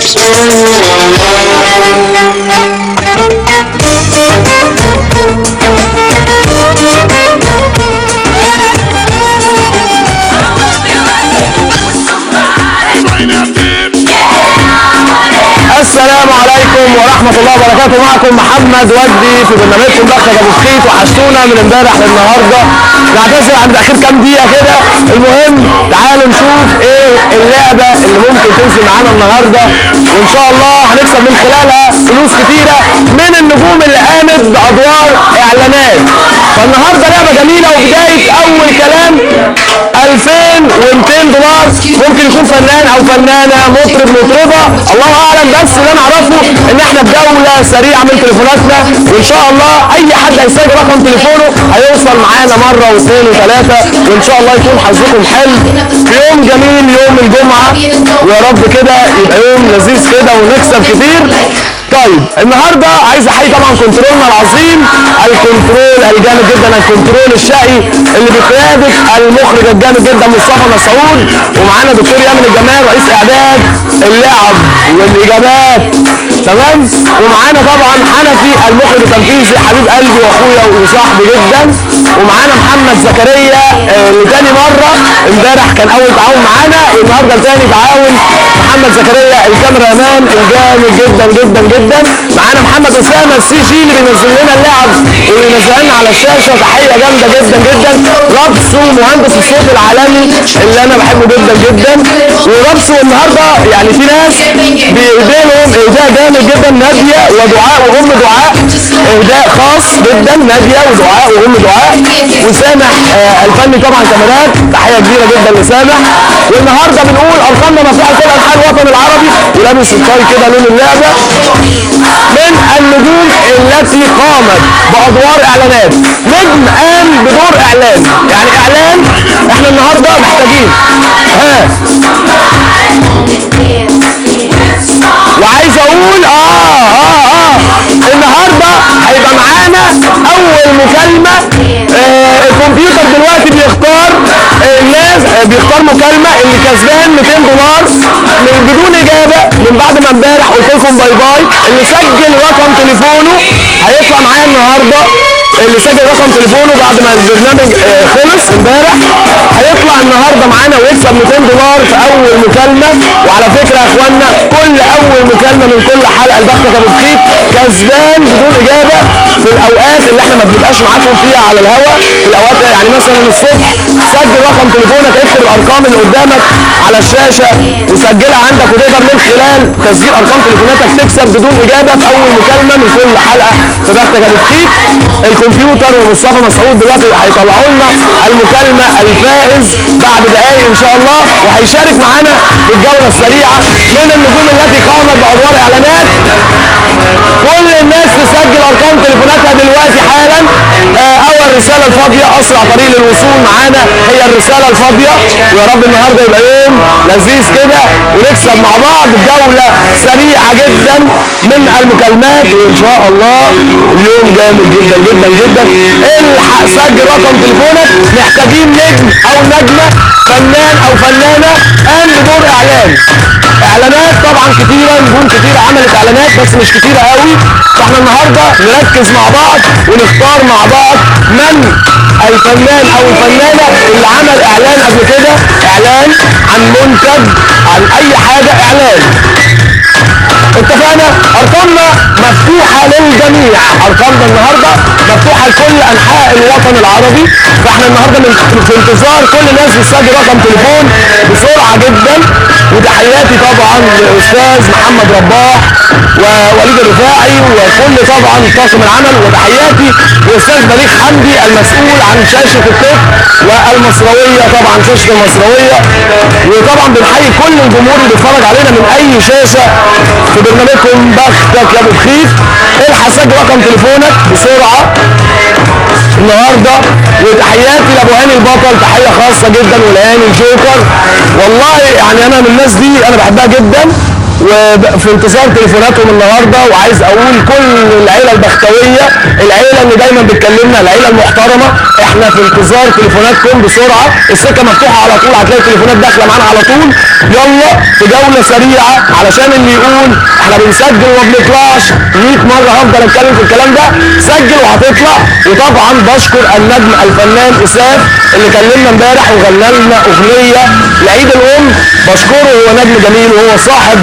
السلام عليكم ورحمة الله وبركاته. معكم محمد ودي في برنامجكم بختك ابو خيط. وحشتونا من امبارح للنهارده. نعتذر عند اخر كام دقيقة كده. المهم تعالوا نشوف ايه اللعبة اللي ممكن تنزل معانا النهارده، وان شاء الله هنكسب من خلالها فلوس كتيرة من النجوم اللي قامت بادوار اعلانات. فالنهارده لعبة جميلة، وبداية اول كلام 2200 دولار. ممكن يكون فنان او فنانة، مطرب مطربة، الله اعلم. بس اللي انا اعرفه ان احنا في جولة سريعة من تليفوناتنا، وان شاء الله اي حد هيسجل رقم تليفونه هيوصل معانا مرة واثنين وثلاثة، وان شاء الله يكون حظكم حلو في يوم جميل يوم الجمعة، ويا رب كده يبقى يوم لذيذ كده ونكسب كتير. طيب النهارده عايز احيي طبعا كنترولنا العظيم، الكنترول الجامد جدا، الكنترول الشقي اللي بقياده المخرج الجامد جدا مصطفى مسعود، ومعانا دكتور يامن الجمال رئيس اعداد اللعب والاجابات، تمام. ومعانا طبعا حنفي المخرج التنفيذي حبيب قلبي واخويا وصاحبي جدا، ومعانا محمد زكريا لتاني مره. امبارح كان اول تعاون معانا، والنهارده تاني تعاون. محمد زكريا الكاميرا مان الجامد جدا جدا جدا. معانا محمد اسامه السي جي اللي بينزل لنا اللعب وينزل لنا على الشاشه. تحيه جامده جدا جدا. رابسو مهندس الصوت العالمي اللي انا بحبه جدا جدا. ورابسو النهارده يعني في ناس بايديهم اهداء جامد جدا، ناديه ودعاء وام دعاء، اهداء خاص جدا ناديه ودعاء وام دعاء. وسامح الفني طبعا كاميرات، تحيه كبيره جدا لسامح. والنهارده بنقول ارقامنا مفتوحه كل انحاء الوطن العربي، ولابس الطاي كده لون اللعبه. من النجوم التي قامت بادوار اعلانات، نجم قام بدور اعلان، يعني اعلان احنا النهارده محتاجين وعايز اقول النهارده هيبقى معانا اول مكالمه. الكمبيوتر دلوقتي بيختار الناس، بيختار مكالمه اللي كسبان 200 دولار من بدون اجابه. من بعد ما امبارح قلت لكم باي باي، اللي سجل رقم تليفونه هيطلع معايا النهارده. اللي سجل رقم تليفونه بعد ما البرنامج خلص امبارح هيطلع النهارده معانا ويكسب 200 دولار في اول مكالمه. وعلى فكره يا اخوانا، كل اول مكالمه من كل حلقه البختك ابو خيط كسبان بدون اجابه في الاوقات اللي احنا ما بنبقاش معاكم فيها على الهواء. في الاوقات يعني مثلا الصبح سجل رقم تليفونك، اكتب الارقام اللي قدامك على الشاشه وسجلها عندك، وتقدر من خلال تسجيل ارقام تليفوناتك تكسب بدون اجابه في اول مكالمه من كل حلقه في بختك ابو خيط. الكمبيوتر ومصطفى مسعود دلوقتي هيطلعوا لنا المكالمه الفائز بعد دقائق ان شاء الله، وهيشارك معانا في الجوله السريعه من النجوم التي قامت بادوار اعلانات. كل الناس تسجل ارقام تليفوناتها دلوقتي حالا. اول رساله الفاضيه، اسرع طريق للوصول معانا هي الرساله الفاضيه. ويا رب النهارده يبقى يوم لذيذ كده ونكسب مع بعض جوله سريعه جدا من المكالمات، وان شاء الله اليوم جامد جدا جدا جدا. الحق سجل رقم تليفونك. محتاجين نجم او نجمه، فنان او فنانه قام بدور اعلان. اعلانات طبعا كتيره، نجوم كتيره عملت اعلانات بس مش كتيره قوي. فاحنا النهارده نركز مع بعض ونختار مع بعض من الفنان او الفنانه اللي عمل اعلان قبل كده، اعلان عن منتج، عن اي حاجه اعلان. اتفقنا؟ ارقامنا مفتوحه للجميع، ارقامنا النهارده مفتوحه لكل انحاء الوطن العربي. فاحنا النهارده في انتظار كل الناس بتسجل رقم تليفون بسرعه جدا. وتحياتي طبعا لاستاذ محمد رباح ووليد الرفاعي وكل طبعا طاقم العمل. وتحياتي لاستاذ بليغ حمدي المسؤول عن شاشه الطب والمصرويه، طبعا شاشه المصرويه. وطبعا بنحيي كل الجمهور اللي بيتفرج علينا من اي شاشه في برنامجكم بختك يا ابو خيط. الحق سجل رقم تليفونك بسرعه النهارده. وتحياتي لابو هاني البطل، تحيه خاصه جدا، والهاني الجوكر. والله يعني انا من الناس دي انا بحبها جدا، وفي انتظار تليفوناتهم النهارده. وعايز اقول كل العيله البختويه، العيله اللي دايما بتكلمنا، العيله المحترمه، احنا في انتظار تليفوناتكم بسرعه. السكه مفتوحه على طول، هتلاقي التليفونات داخله معانا على طول. يلا في جوله سريعه علشان اللي يقول احنا بنسجل وما بنطلعش 100 مره هفضل اتكلم في الكلام ده. سجل وهتطلع. وطبعا بشكر النجم الفنان اساف اللي كلمنا امبارح وغنى لنا اغنيه لعيد الام. بشكره، هو نجم جميل وهو صاحب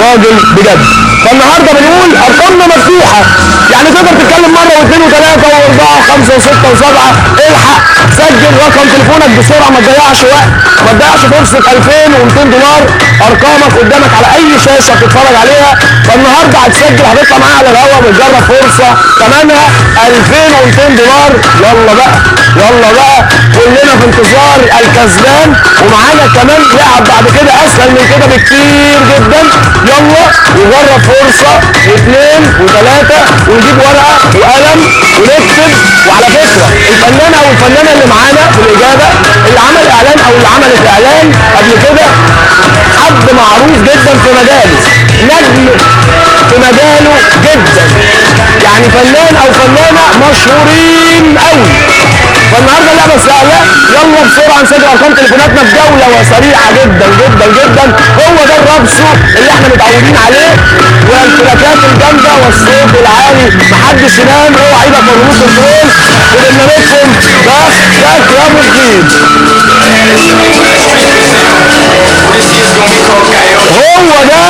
راجل بجد. فالنهارده بنقول ارقامنا مفتوحه، يعني تقدر تتكلم مره واثنين وثلاثه واربعه وخمسه وسته وسبعه. الحق سجل رقم تليفونك بسرعه، ما تضيعش وقت، ما تضيعش فرصه. 2200 دولار ارقامك قدامك على اي شاشه بتتفرج عليها. فالنهارده هتسجل، هتطلع معايا على الهواء وتجرب فرصه ثمنها 2200 دولار. يلا بقى يلا بقى، كلنا في انتظار الكسبان. ومعانا كمان لعب بعد كده اسهل من كده بكتير جدا. يلا نجرب فرصه واثنين وثلاثه، ونجيب ورقه وقلم ونكتب. وعلى فكره الفنان او الفنانه اللي معانا في الاجابه اللي عمل اعلان او اللي عملت اعلان قبل كده حد معروف جدا في مجاله، نجم في مجاله جدا، يعني فنان او فنانه مشهورين قوي. فالنهارده اللعبه سهله. يلا بسرعه نسجل ارقام تليفوناتنا في جوله وسريعه جدا جدا جدا. هو ده الربصو اللي احنا متعودين عليه، والتراكات الجامده والصوت العالي. محدش ينام، اوعى ايدك في الريموت كنترول. وبرنامجكم ده يا مفيد. هو ده.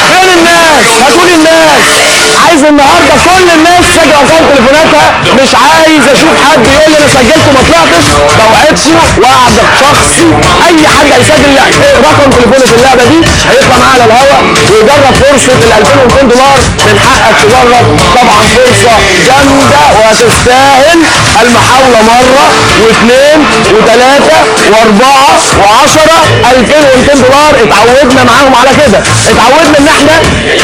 فين الناس؟ هاتولي الناس. عايز النهارده كل الناس تسجل ارقام تليفوناتها. مش عايز اشوف حد يقول لي انا سجلت وما طلعتش. بوعدكم وعد شخصي، اي حد هيسجل رقم تليفونه في اللعبه دي هيطلع معاه على الهواء ويجرب فرصه ال 2200 دولار. من حقك تجرب طبعا، فرصه جامده وهتستاهل المحاوله مره واثنين وثلاثه واربعه و10. 2200 دولار اتعودنا معاهم على كده، اتعودنا ان احنا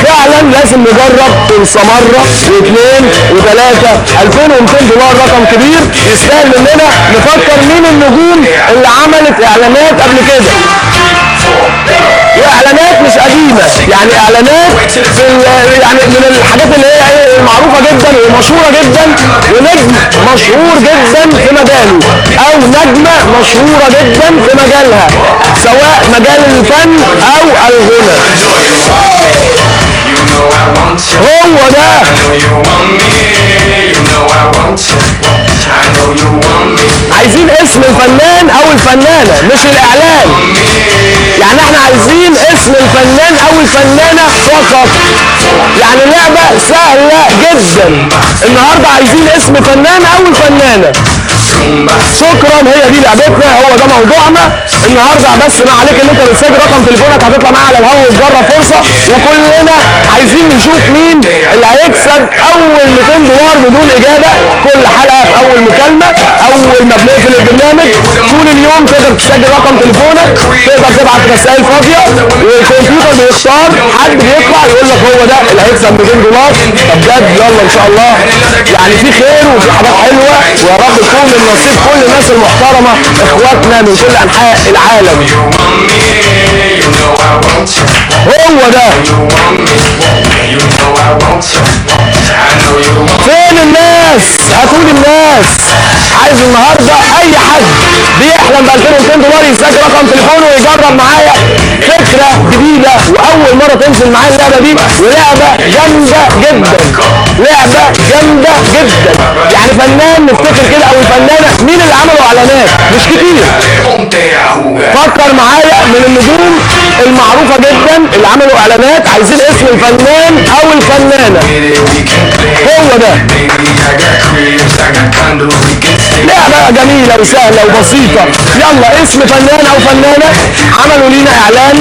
فعلا لازم نجرب فرصه مره واثنين وثلاثه. 2200 دولار رقم كبير يستاهل مننا نفكر مين النجوم اللي عملت اعلانات قبل كده، واعلانات مش قديمه، يعني اعلانات يعني من الحاجات اللي هي معروفه جدا ومشهوره جدا، ونجم مشهور جدا في مجاله او نجمه مشهوره جدا في مجالها، سواء مجال الفن او الغنى. هو ده. عايزين اسم الفنان او الفنانة مش الاعلان، يعني احنا عايزين اسم الفنان او الفنانة فقط. يعني اللعبة سهلة جدا. النهاردة عايزين اسم فنان او الفنانة. شكرا، هي دي لعبتنا، هو ده موضوعنا النهارده. بس ما عليك ان انت بتسجل رقم تليفونك، هتطلع معايا على الهواء وتجرب فرصه. وكلنا عايزين نشوف مين اللي هيكسب اول 200 دولار بدون اجابه. كل حلقه في اول مكالمه، اول ما بنقفل البرنامج طول اليوم تقدر تسجل رقم تليفونك، تقدر تبعت رسائل فاضيه، والكمبيوتر بيختار حد بيطلع يقول لك هو ده اللي هيكسب 200 دولار. فبجد يلا ان شاء الله، يعني في خير وفي حاجات حلوه، ويا رب يكون من نصيب كل الناس المحترمه اخواتنا من كل انحاء العالم. هو ده. فين الناس؟ هاتولي الناس. عايز النهارده اي حد بيحلم ب 2200 دولار يسجل رقم تليفونه ويجرب معايا. فكره جديده واول مره تنزل معايا اللعبه دي، ولعبه جامده جدا، لعبه جامده جدا. يعني فنان نفتكر كده او الفنانه مين اللي عملوا اعلانات؟ مش كتير. فكر معايا من النجوم المعروفه جدا اللي عملوا اعلانات. عايزين اسم الفنان او الفنانه. هو ده. لعبه جميله وسهله وبسيطه. يلا اسم فنان او فنانه عملوا لينا اعلان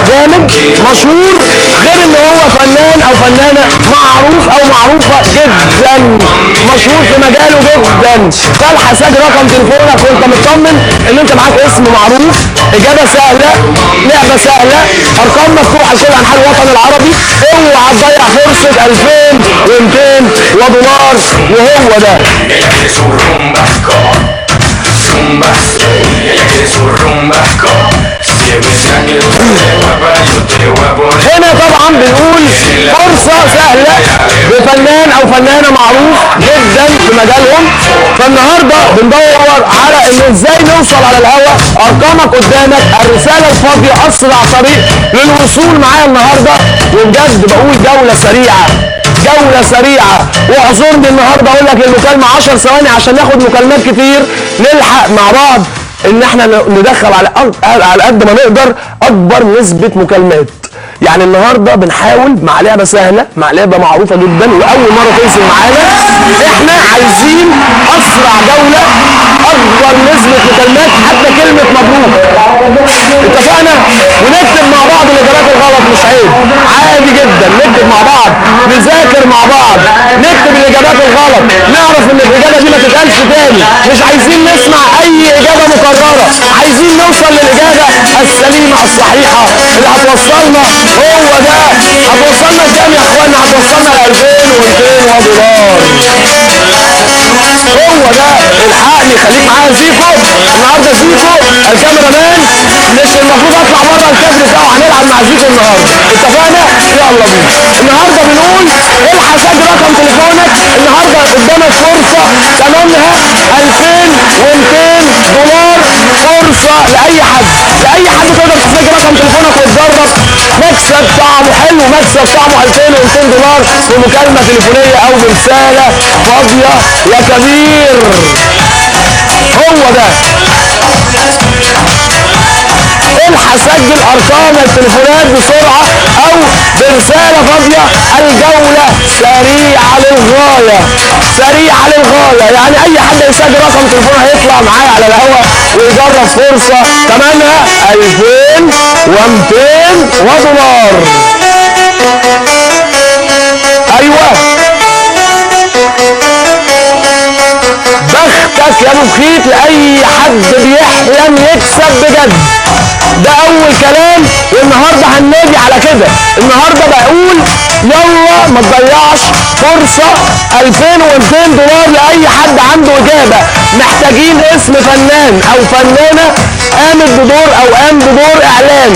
جامد مشهور، غير ان هو فنان او فنانه معروف او معروفه جدا، مشهور في مجاله جدا. فالحق سجل رقم تليفونك وانت مطمن ان انت معاك اسم معروف. اجابه سهله، لعبه سهله، ارقام مفتوحه لكل انحاء الوطن العربي. اوعى تضيع فرصه 2200 دولار. وهو ده. طبعا بنقول فرصه سهله بفنان او فنانه معروف جدا في مجالهم. فالنهارده بندور على ان ازاي نوصل على الهواء. ارقامك قدامك، الرساله الفاضيه اسرع طريق للوصول معايا النهارده. وبجد بقول جوله سريعه، جوله سريعه، واعذرني النهارده اقول لك المكالمه 10 ثواني عشان ناخد مكالمات كتير نلحق مع بعض ان احنا ندخل على قد ما نقدر اكبر نسبه مكالمات. يعني النهارده بنحاول مع لعبه سهله، مع لعبه معروفه جدا واول مره تنزل معانا. احنا عايزين اسرع جوله، اكبر نسبه مكالمات، حتى كلمه مبروك. اتفقنا؟ ونكتب مع بعض الاجابات الغلط، مش عيب، عادي جدا نكتب مع بعض، نذاكر مع بعض، نكتب الاجابات الغلط، نعرف ان الاجابه دي ما تتقالش تاني. مش عايزين نسمع اي اجابه مكرره، عايزين نوصل للاجابه السليمه الصحيحه اللي هتوصلنا. هو ده هتوصلنا كام يا اخوانا؟ هتوصلنا ل 2200 دولار. هو ده، الحقني، خليك معايا زيكو. النهارده زيكو الكاميرا مان مش المفروض اطلع بره الكادر بتاعه، هنلعب مع زيكو النهارده. اتفقنا؟ يلا بينا. النهارده بنقول الحق سجل رقم تليفونك. النهارده قدامك فرصه ثمنها 2200 دولار، فرصه لاي حد، لاي حد تقدر تسجل رقم تليفونك وتجرب. مكسب طعمه حلو، مكسب طعمه 2200 دولار بمكالمه تليفونيه او برساله فاضيه يا كبير. هو ده، الحق سجل ارقام التليفونات بسرعه او برساله فاضيه. الجوله سريعه للغايه، سريعه للغايه. يعني اي حد يسجل رقم تليفونه هيطلع معايا على الهواء ويجرب فرصه ثمنها 2200 دولار. ايوه، بختك يا مخيط لاي حد بيحلم يكسب بجد. ده اول كلام، والنهارده هننادي على كده. النهارده بقول يلا ما تضيعش فرصه 2200 دولار لاي حد عنده اجابه. محتاجين اسم فنان او فنانه قامت بدور او قام بدور اعلان.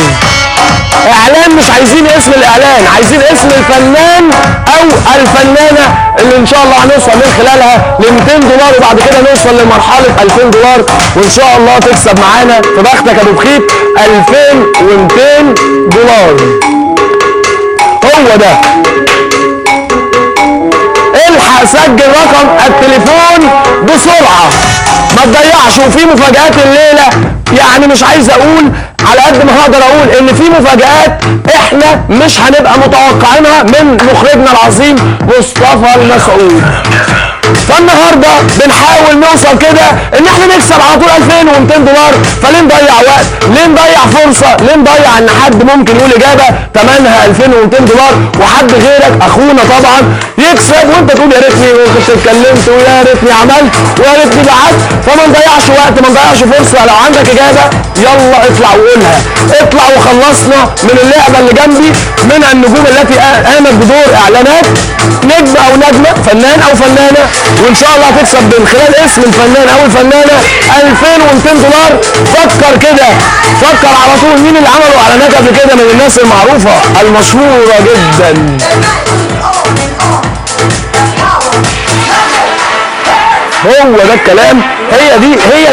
اعلان، مش عايزين اسم الاعلان، عايزين اسم الفنان او الفنانه اللي ان شاء الله هنوصل من خلالها ل 200 دولار، وبعد كده نوصل لمرحله 2000 دولار، وان شاء الله تكسب معانا في بختك يا ابو بخيت 2200 دولار. هو ده، الحق سجل رقم التليفون بسرعه، ما تضيعش. وفي مفاجآت الليله، يعني مش عايز اقول على قد ما هقدر اقول ان في مفاجآت احنا مش هنبقى متوقعينها من مخرجنا العظيم مصطفى المسعود. فالنهارده بنحاول نوصل كده ان احنا نكسب على طول 2200 دولار. فليه نضيع وقت؟ ليه نضيع فرصه؟ ليه نضيع ان حد ممكن يقول اجابه ثمنها 2200 دولار وحد غيرك اخونا طبعا يكسب وانت تقول يا ريتني كنت اتكلمت ويا ريتني عملت ويا ريتني بعت. فما نضيعش وقت، ما نضيعش فرصه. لو عندك اجابه يلا اطلع وقولها، اطلع. وخلصنا من اللعبه اللي جنبي من النجوم التي قامت بدور اعلانات، نجم او نجمه، فنان او فنانه، وان شاء الله هتكسب من خلال اسم الفنان او الفنانه 2200 دولار. فكر كده، فكر على طول مين اللي عملوا اعلانات قبل كده من الناس المعروفه المشهوره جدا. هو ده الكلام، هي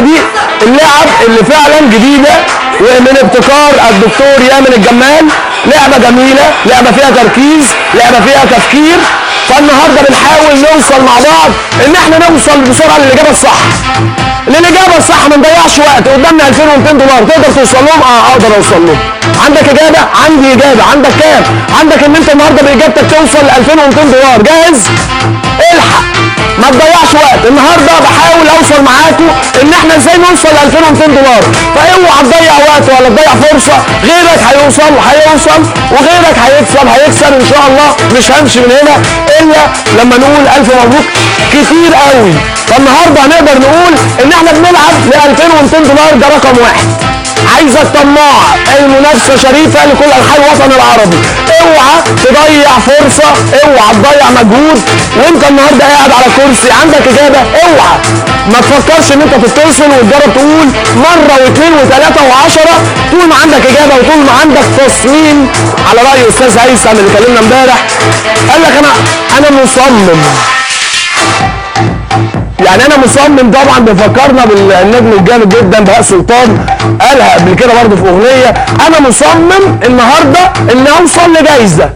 دي اللعب اللي فعلا جديده ومن ابتكار الدكتور يامن الجمال. لعبه جميله، لعبه فيها تركيز، لعبه فيها تفكير. فالنهارده بنحاول نوصل مع بعض ان احنا نوصل بسرعه للاجابه الصح. للاجابه الصح ما نضيعش وقت. قدامنا 2200 دولار، تقدر توصل لهم؟ اقدر اوصل لهم. عندك اجابه؟ عندي اجابه. عندك كام؟ عندك ان انت النهارده باجابتك توصل ل 2200 دولار. جاهز؟ الحق، ما تضيعش وقت. النهارده بحاول اوصل معاكم ان احنا ازاي نوصل ل 2200 دولار. فاوعى تضيع وقت ولا تضيع فرصه. غيرك هيوصل وغيرك هيكسب ان شاء الله. مش همشي من هنا الا لما نقول الف مبروك كتير قوي. فالنهارده هنقدر نقول ان احنا بنلعب ل 2200 دولار، ده رقم واحد. عايزك طماع، المنافسه شريفه لكل انحاء الوطن العربي. اوعى تضيع فرصه، اوعى تضيع مجهود وانت النهارده قاعد على كرسي عندك اجابه. اوعى ما تفكرش ان انت تتصل وتجرب تقول مره واثنين وثلاثه وعشره طول ما عندك اجابه وطول ما عندك تصميم. على راي استاذ هيثم اللي كلمنا امبارح قال لك انا مصمم. يعني انا مصمم طبعا بيفكرنا بالنجم الجامد جدا بهاء سلطان، قالها قبل كده برضه في اغنيه. انا مصمم النهارده ان اوصل لجايزه،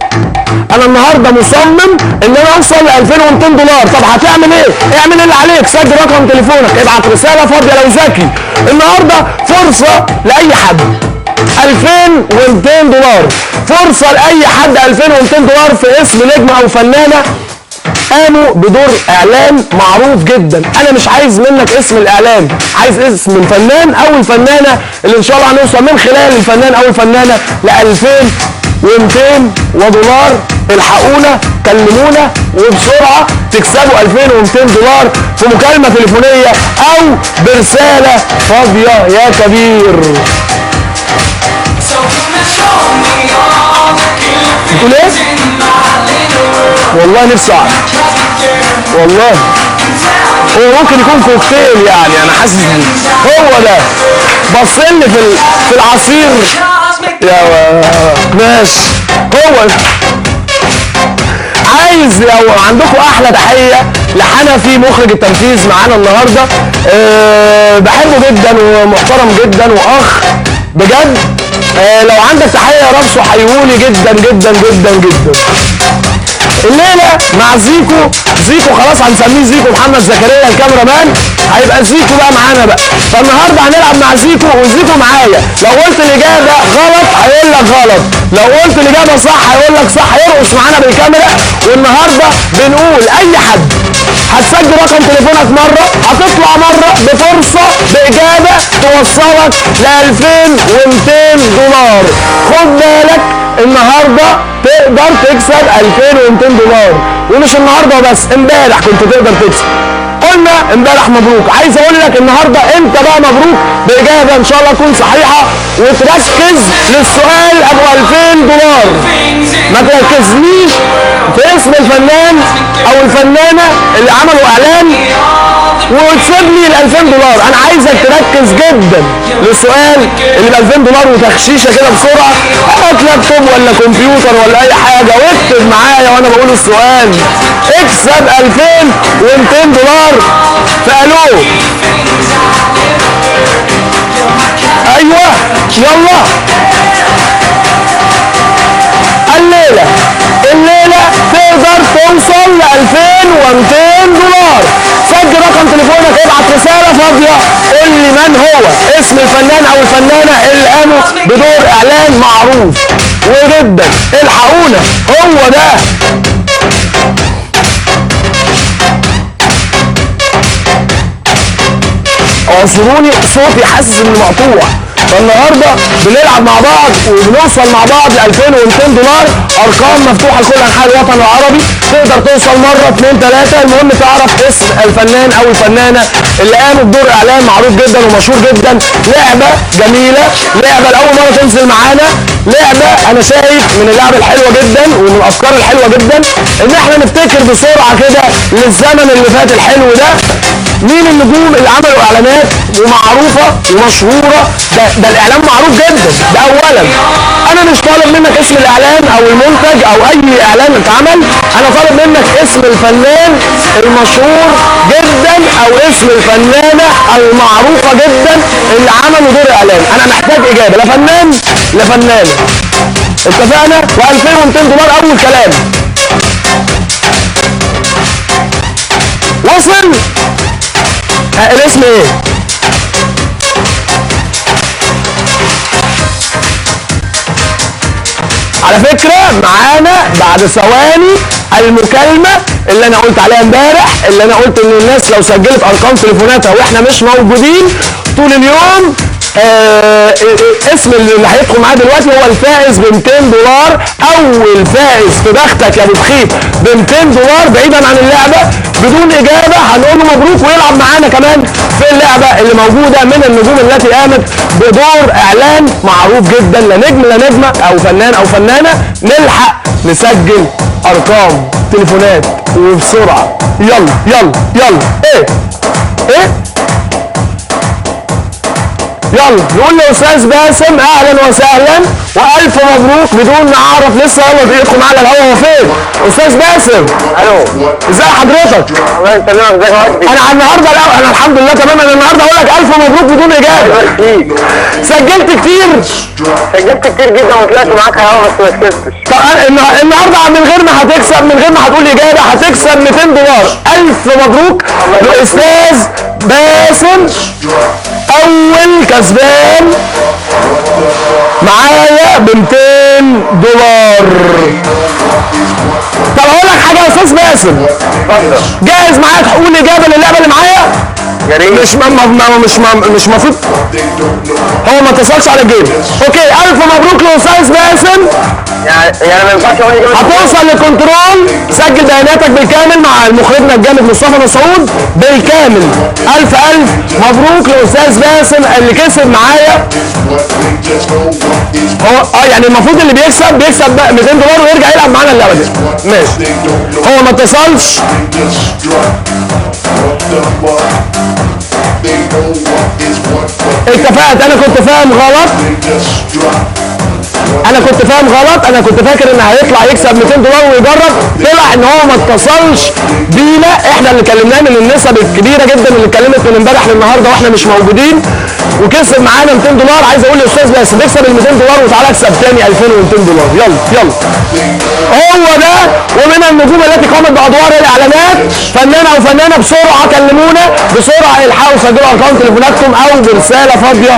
انا النهارده مصمم ان انا اوصل ل 2200 دولار. طب هتعمل ايه؟ اعمل اللي عليك، سجل رقم تليفونك، ابعت رساله فاضيه لو ذكي. النهارده فرصه لاي حد 2200 دولار، فرصه لاي حد 2200 دولار في اسم نجم او فنانه قاموا بدور اعلان معروف جدا. انا مش عايز منك اسم الاعلان، عايز اسم الفنان او الفنانه اللي ان شاء الله هنوصل من خلال الفنان او الفنانه ل 2200 دولار. الحقونا، كلمونا وبسرعه تكسبوا 2200 دولار في مكالمه تليفونيه او برساله فاضيه يا كبير. بتقول ايه؟ والله نفسي اعرف، والله هو ممكن يكون كوكتيل، يعني انا حاسس هو ده. بصلي في العصير يا ماشي. هو عايز لو عندكم احلى تحيه لحنفي مخرج التنفيذ معانا النهارده، بحبه جدا ومحترم جدا واخ بجد. لو عندك تحيه يا رب حيوني جدا جدا جدا جدا. الليله مع زيكو خلاص هنسميه زيكو محمد زكريا الكاميرا مان، هيبقى زيكو بقى معانا بقى. فالنهارده هنلعب مع زيكو وزيكو معايا. لو قلت الاجابه غلط هيقول لك غلط، لو قلت الاجابه صح هيقول لك صح، هيرقص معانا بالكاميرا. والنهارده بنقول اي حد هتسجل رقم تليفونك مره هتطلع مره بفرصه باجابه توصلك ل 2200 دولار. خد بالك النهارده تقدر تكسب 2200 دولار، ومش النهارده بس، امبارح كنت تقدر تكسب. قلنا امبارح مبروك، عايز اقول لك النهارده انت بقى مبروك باجابه ان شاء الله تكون صحيحه، وتركز للسؤال ابو 2000 دولار. ما تركزنيش في اسم الفنان او الفنانه اللي عملوا اعلان وتسيب لي ال 2000 دولار. انا عايزك تركز جدا للسؤال اللي ب 2000 دولار وتخشيشه كده بسرعه. هات لابتوب ولا كمبيوتر ولا اي حاجه واكتب معايا وانا بقول السؤال. اكسب 2200 دولار في الو. ايوه يلا. الليله تقدر توصل ل 2200 دولار. سجل رقم تليفونك، ابعت رساله فاضيه، قول لي من هو اسم الفنان او الفنانه اللي قاموا بدور اعلان معروف وجدا. الحقونا هو ده. اعذروني صوتي حاسس انه مقطوع. فالنهارده بنلعب مع بعض وبنوصل مع بعض ل 2200 دولار. ارقام مفتوحه لكل انحاء الوطن العربي، تقدر توصل مره اثنين ثلاثه. المهم تعرف اسم الفنان او الفنانه اللي قاموا بدور اعلان معروف جدا ومشهور جدا. لعبه جميله، لعبه لاول مره تنزل معانا، لعبه انا شايف من اللعب الحلوه جدا ومن الافكار الحلوه جدا ان احنا نفتكر بسرعه كده للزمن اللي فات الحلو ده مين النجوم اللي عملوا اعلانات ومعروفه ومشهوره. ده الاعلان معروف جدا. ده اولا انا مش طالب منك اسم الاعلان او المنتج او اي اعلان اتعمل، انا طالب منك اسم الفنان المشهور جدا او اسم الفنانه المعروفه جدا اللي عملوا دور اعلان. انا محتاج اجابه، لا فنان لا فنانه. اتفقنا؟ و2200 دولار اول كلام. وصل؟ الاسم ايه؟ على فكرة معانا بعد ثواني المكالمة اللي انا قلت عليها امبارح، اللي انا قلت ان الناس لو سجلت ارقام تليفوناتها واحنا مش موجودين طول اليوم اسم اللي هيدخل معاه دلوقتي هو الفائز ب 200 دولار. اول فائز في بختك يا ابو بخيت ب 200 دولار بعيدا عن اللعبه بدون اجابه هنقول له مبروك ويلعب معانا كمان في اللعبه اللي موجوده من النجوم التي قامت بدور اعلان معروف جدا. لا نجم لا نجمه او فنان او فنانه، نلحق نسجل ارقام تليفونات وبسرعه. يلا يلا يلا. ايه يلا نقول لاستاذ باسم اهلا وسهلا والف مبروك بدون ما اعرف لسه. يلا دقيقتكم على الهوا. هو فين استاذ باسم؟ الو ازي حضرتك؟ الله يسلمك. ازيك يا وجدي؟ انا النهارده انا الحمد لله تمام. انا النهارده اقول لك الف مبروك بدون اجابه. سجلت كتير؟ سجلت كتير جدا وطلعت معاك هوا بس ما كسبتش. طب النهارده من غير ما هتكسب، من غير ما هتقول اجابه هتكسب 200 دولار. الف مبروك لاستاذ باسم اول كسبان معايا ب 200 دولار. طب اقول لك حاجه يا استاذ باسم، جاهز معاك تقول اجابه للعبه اللي معايا؟ يا ريت. مش المفروض هو ما اتصلش على الجيب. اوكي الف مبروك لاستاذ باسم. يعني ما ينفعش اقول اجابه؟ هتوصل للكنترول، سجل بياناتك بالكامل مع مخرجنا الجامد مصطفى مسعود بالكامل. الف مبروك لاستاذ باسم اللي كسب معايا. هو يعني المفروض اللي بيكسب 200 دولار ويرجع يلعب معانا اللعبه دي. ماشي. هو ما اتصلش. اتفقت. انا كنت فاهم غلط. انا كنت فاكر ان هيطلع يكسب 200 دولار ويجرب. طلع ان هو ما اتصلش بينا. احنا اللي كلمناه من النسب الكبيره جدا اللي اتكلمت من امبارح للنهارده واحنا مش موجودين، وكسب معانا 200 دولار. عايز اقول لاستاذ باسم اكسب ال 200 دولار وتعالى اكسب تاني 2200 دولار. يلا هو ده. ومن النجوم التي قامت بادوار الاعلانات فنان او فنانه بسرعه كلمونا بسرعه، الحقوا سجلوا ارقام تليفوناتكم او برساله فاضيه.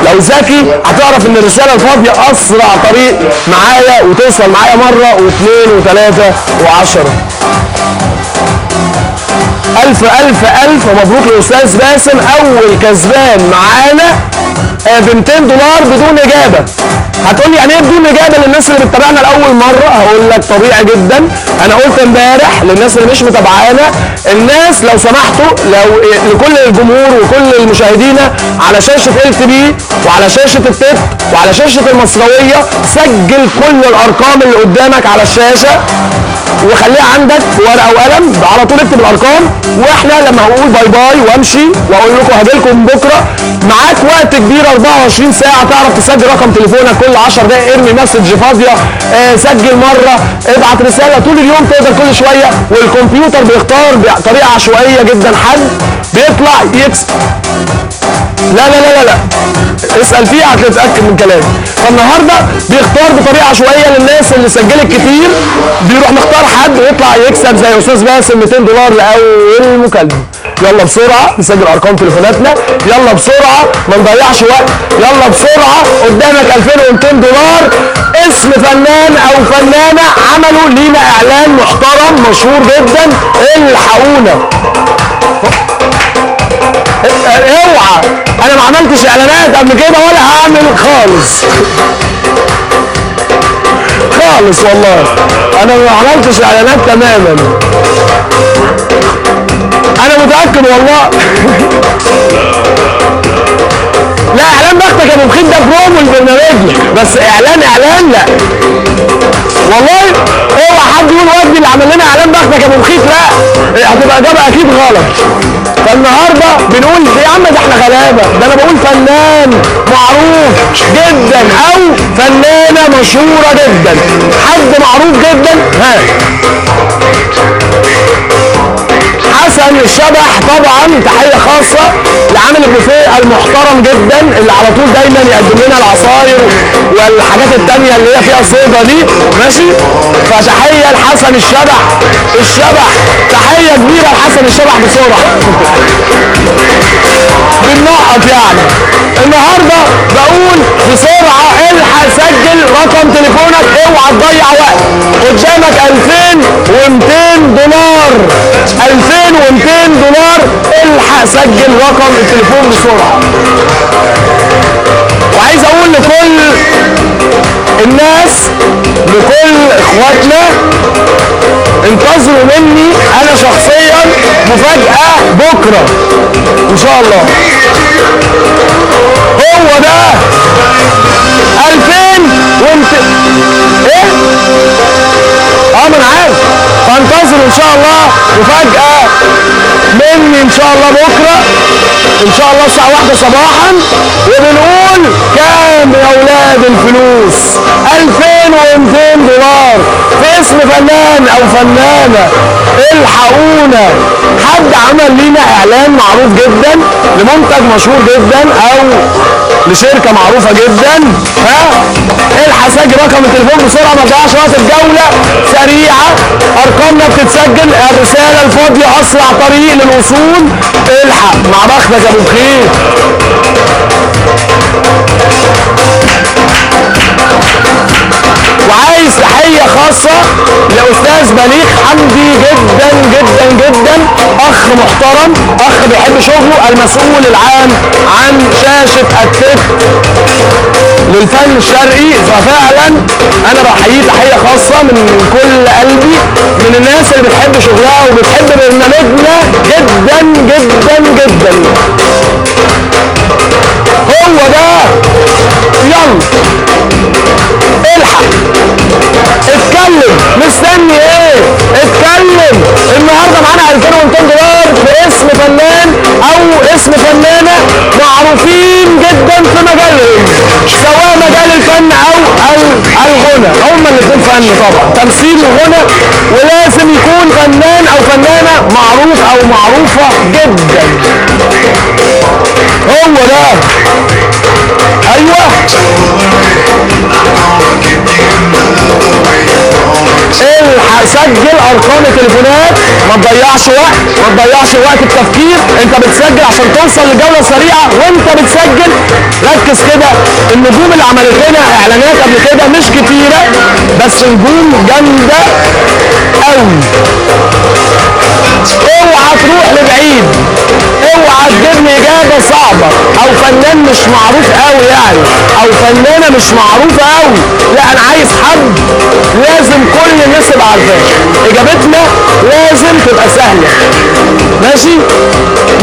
لو ذكي هتعرف ان الرساله الفاضيه اسرع طريق معايا وتوصل معايا مره واثنين وثلاثه وعشره. الف مبروك لاستاذ باسم اول كسبان معانا ب 200 دولار بدون اجابه. هتقول لي يعني ايه بدون اجابه للناس اللي بتتابعنا لاول مره؟ هقول لك طبيعي جدا. انا قلت امبارح للناس اللي مش متابعانا، الناس لو سمحتوا لو لكل الجمهور وكل المشاهدين على شاشه ال بي وعلى شاشه التت وعلى شاشه المصراويه، سجل كل الارقام اللي قدامك على الشاشه وخليها عندك ورقه وقلم على طول. اكتب الارقام واحنا لما هقول باي باي وامشي واقول لكم هاجيلكم بكره معاك وقت كبير 24 ساعه تعرف تسجل رقم تليفونك كل 10 دقائق. ارمي مسج فاضيه، سجل مره، ابعت رساله طول اليوم تقدر كل شويه. والكمبيوتر بيختار بطريقه عشوائيه جدا حد بيطلع يكسب. لا اسال فيها هتتاكد من كلامي. فالنهارده بيختار بطريقه عشوائيه للناس اللي سجلت كتير، بيروح مختار حد ويطلع يكسب زي استاذ باسم 200 دولار لاول مكالمه. يلا بسرعه نسجل ارقام تليفوناتنا. يلا بسرعه ما نضيعش وقت. يلا بسرعه قدامك 2200 دولار. اسم فنان او فنانه عملوا لينا اعلان محترم مشهور جدا. الحقونا. اوعى انا ما عملتش اعلانات قبل كده ولا هعمل خالص والله. انا ما عملتش اعلانات تماما. انا متاكد والله. لا اعلان بختك يا ابو بخيت ده برومو لبرنامجنا، بس اعلان لا والله. اوعى حد يقول وجدي اللي عمل لنا اعلان بختك يا ابو بخيت، لا هتبقى اجابه اكيد غلط. فالنهارده بنقول يا عم ده احنا غلابه، ده انا بقول فنان معروف جدا او فنانه مشهوره جدا، حد معروف جدا. ها حسن الشبح طبعا. تحيه خاصه لعامل البوفيه المحترم جدا اللي على طول دايما يقدم لنا العصاير والحاجات التانيه اللي هي فيها صودا دي، ماشي. فتحيه لحسن الشبح. تحيه كبيره لحسن الشبح بسرعه. بننقط يعني. النهارده بقول بسرعه الحق سجل رقم تليفونك، اوعى تضيع وقت. قدامك 2200 دولار. 2200 دولار. الحق الحق سجل رقم التليفون بسرعه. وعايز اقول لكل الناس، لكل اخواتنا، انتظروا مني انا شخصيا مفاجأة بكرة ان شاء الله. هو ده 2000 وانت ايه؟ ما انا عارف. فانتظروا ان شاء الله مفاجأة مني ان شاء الله بكرة ان شاء الله الساعة 1 صباحا. وبنقول كام يا اولاد الفلوس؟ 2200 دولار في اسم فنان او فنانة. الحقونا. حد عمل لينا اعلان معروف جدا لمنتج مشهور جدا او لشركة معروفة جدا، الحق سجل رقم التليفون بسرعة، ما تضيعش وقت. الجولة سريعة، ارقامنا بتتسجل، الرسالة الفاضية اسرع طريق للوصول. الحق مع بختك يا ابو بخير. وعايز تحية خاصة لأستاذ بليغ حمدي جدا جدا جدا، أخ محترم، أخ بيحب شغله، المسؤول العام عن شاشة التك للفن الشرقي. ففعلا أنا بحييه تحية خاصة من كل قلبي، من الناس اللي بتحب شغلها وبتحب برنامجنا جدا جدا جدا. هو ده. يلا الحق اتكلم، مستني ايه؟ اتكلم. النهارده معانا 2200 دولار باسم فنان او اسم فنانه معروفين جدا في مجالهم، سواء مجال الفن او الغنى. هما الاثنين فن طبعا، تمثيل وغنى، ولازم يكون فنان او فنانه معروف او معروفه جدا. هو ده. ايوه الحق سجل ارقام التليفونات، ما تضيعش وقت التفكير. انت بتسجل عشان توصل لجوله سريعه، وانت بتسجل ركز كده. النجوم اللي عملت لنا اعلانات قبل كده مش كتيره، بس نجوم جامده قوي. اوعى تروح لبعيد، اوعى تجيبني اجابه صعبه او فنان مش معروف قوي يعني، او فنانه مش معروفه قوي. لا، انا عايز حد لازم كل الناس تبقى عارفاه. اجابتنا لازم تبقى سهله، ماشي؟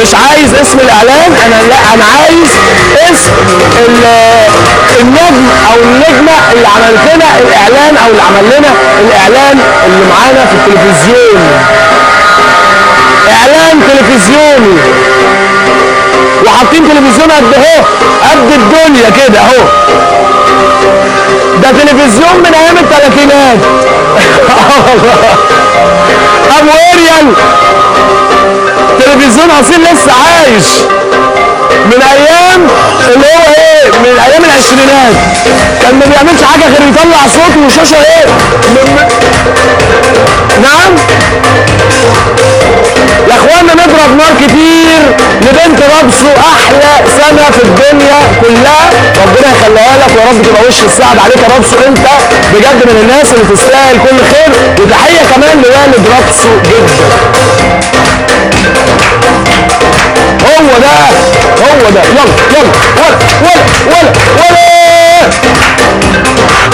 مش عايز اسم الاعلان، انا عايز اسم النجم او النجمه اللي عملت لنا الاعلان او اللي عمل لنا الاعلان اللي معانا في التلفزيون. اعلان تلفزيوني، وحاطين تلفزيون قد اهو، قد الدنيا كده اهو. ده تلفزيون من ايام الثلاثينات. ابو اريال، تلفزيون اصيل لسه عايش من ايام اللي هو ايه، من ايام العشرينات. كان ما بيعملش حاجه غير يطلع صوت وشاشه ايه نعم يا اخوانا. نضرب نار كتير لبنت رابسو، احلى سنه في الدنيا كلها، ربنا يخليها لك ويا رب تبقى وش السعد عليك يا رابسو. انت بجد من الناس اللي تستاهل كل خير. وتحيه كمان لوالد رابسو جدا. هو ده. يلا ولا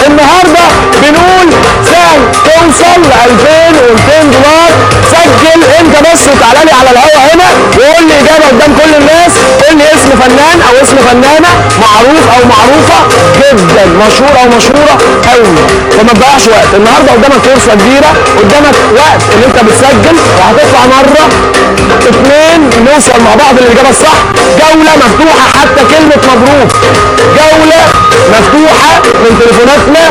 النهارده بنقول سهل توصل ل 2200 دولار. سجل انت بس وتعالى لي على الهوا هنا وقول لي اجابه قدام كل الناس. قول لي اسم فنان او اسم فنانه معروف او معروفه جدا، مشهور او مشهوره قوي. فما تضيعش وقت. النهارده قدامك فرصه كبيره، قدامك وقت اللي انت بتسجل، وهتطلع مره اتنين نوصل مع بعض للاجابه الصح. جوله مفتوحه، حتى كلمه مبروك جوله مفتوحه من تليفوناتنا،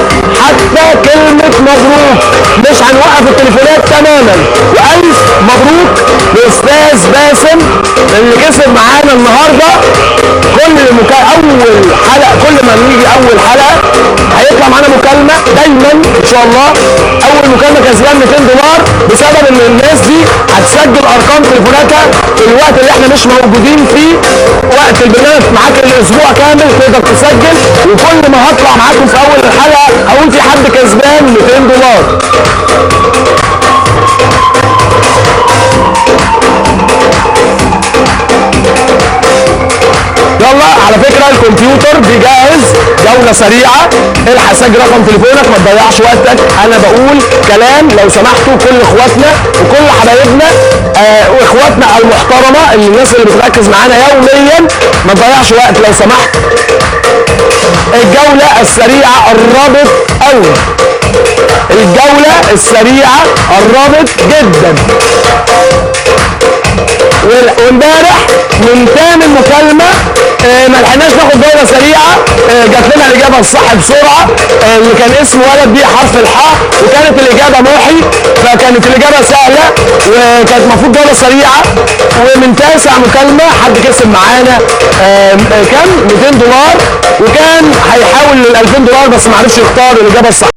حتى كلمه مبروك. مش هنوقف التليفونات تماما. والف مبروك لاستاذ باسم اللي كسب معانا النهارده. اول حلقه، كل ما نيجي اول حلقه هيطلع معانا مكالمه دايما ان شاء الله. اول مكالمه كسبان 200 دولار بسبب ان الناس دي هتسجل ارقام تليفوناتها في الوقت اللي احنا مش موجودين فيه. وقت البرنامج معاك الاسبوع كامل تقدر تسجل، وكل ما هطلع معاكم في اول الحلقه هقول في حد كسبان 200 دولار. بقى الكمبيوتر بيجهز جولة سريعة. الحق سجل رقم تليفونك ما تضيعش وقتك، انا بقول كلام لو سمحتوا كل اخواتنا وكل حبايبنا واخواتنا المحترمة الناس اللي بتركز معانا يوميا ما تضيعش وقت لو سمحت. الجولة السريعة قربت قوي، الجولة السريعة قربت جدا. وامبارح من تاني المكالمة ما لحقناش ناخد جولة سريعة، جات لنا الإجابة الصح بسرعة اللي كان اسم ولد بيه حرف الحاء وكانت الإجابة محي، فكانت الإجابة سهلة وكانت المفروض جولة سريعة. ومن تاسع مكالمة حد كسب معانا كام؟ $200 وكان هيحاول لل $2000 بس ما عرفش يختار الإجابة الصح.